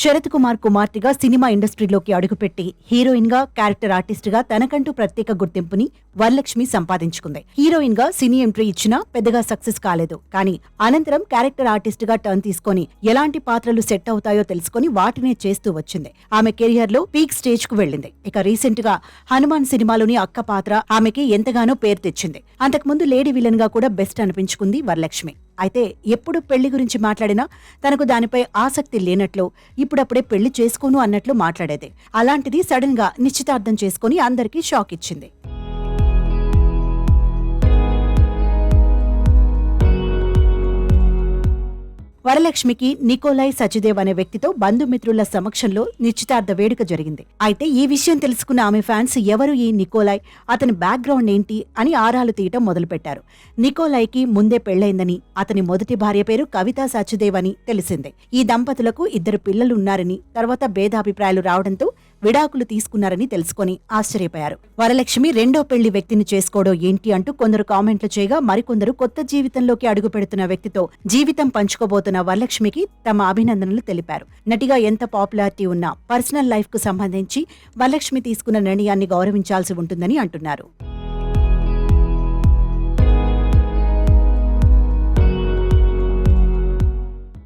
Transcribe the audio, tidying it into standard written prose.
శరత్ కుమార్ కుమార్తెగా సినిమా ఇండస్ట్రీలోకి అడుగుపెట్టి హీరోయిన్ గా, క్యారెక్టర్ ఆర్టిస్ట్ గా తనకంటూ ప్రత్యేక గుర్తింపుని వరలక్ష్మి సంపాదించుకుంది. హీరోయిన్ గా సినీ ఎంట్రీ ఇచ్చినా పెద్దగా సక్సెస్ కాలేదు. కానీ అనంతరం క్యారెక్టర్ ఆర్టిస్ట్ గా టర్న్ తీసుకొని ఎలాంటి పాత్రలు సెట్ అవుతాయో తెలుసుకుని వాటినే చేస్తూ వచ్చింది. ఆమె కెరియర్ లో పీక్ స్టేజ్ కు వెళ్లింది. ఇక రీసెంట్ గా హనుమాన్ సినిమాలోని అక్క పాత్ర ఆమెకి ఎంతగానో పేరు తెచ్చింది. అంతకుముందు లేడీ విలన్ గా కూడా బెస్ట్ అనిపించుకుంది వరలక్ష్మి. అయితే ఎప్పుడు పెళ్లి గురించి మాట్లాడినా తనకు దానిపై ఆసక్తి లేనట్లు, ఇప్పుడప్పుడే పెళ్లి చేసుకోను అన్నట్లు మాట్లాడేది. అలాంటిది సడన్ గా నిశ్చితార్థం చేసుకుని అందరికీ షాక్ ఇచ్చింది. వరలక్ష్మికి నికోలై సచిదేవ్ అనే వ్యక్తితో బంధుమిత్రుల సమక్షంలో నిశ్చితార్థ వేడుక జరిగింది. అయితే ఈ విషయం తెలుసుకున్న ఆమె ఫ్యాన్స్ ఎవరు ఈ నికోలై, అతని బ్యాక్గ్రౌండ్ ఏంటి అని ఆరాలు తీయటం మొదలుపెట్టారు. నికోలైకి ముందే పెళ్లైందని, అతని మొదటి భార్య పేరు కవితా సచిదేవ్ అని తెలిసిందే. ఈ దంపతులకు 2 పిల్లలు ఉన్నారని, తర్వాత భేదాభిప్రాయాలు రావడంతో విడాకులు తీసుకున్నారని తెలుసుకుని ఆశ్చర్యపోయారు. వరలక్ష్మి రెండో పెళ్లి వ్యక్తిని చేసుకోవడం ఏంటి అంటూ కొందరు కామెంట్లు చేయగా, మరికొందరు కొత్త జీవితంలోకి అడుగు పెడుతున్న వ్యక్తితో జీవితం పంచుకోబోతున్న వరలక్ష్మికి తమ అభినందనలు తెలిపారు. నటిగా ఎంత పాపులారిటీ ఉన్నా పర్సనల్ లైఫ్ కు సంబంధించి వరలక్ష్మి తీసుకున్న నిర్ణయాన్ని గౌరవించాల్సి ఉంటుందని అంటున్నారు.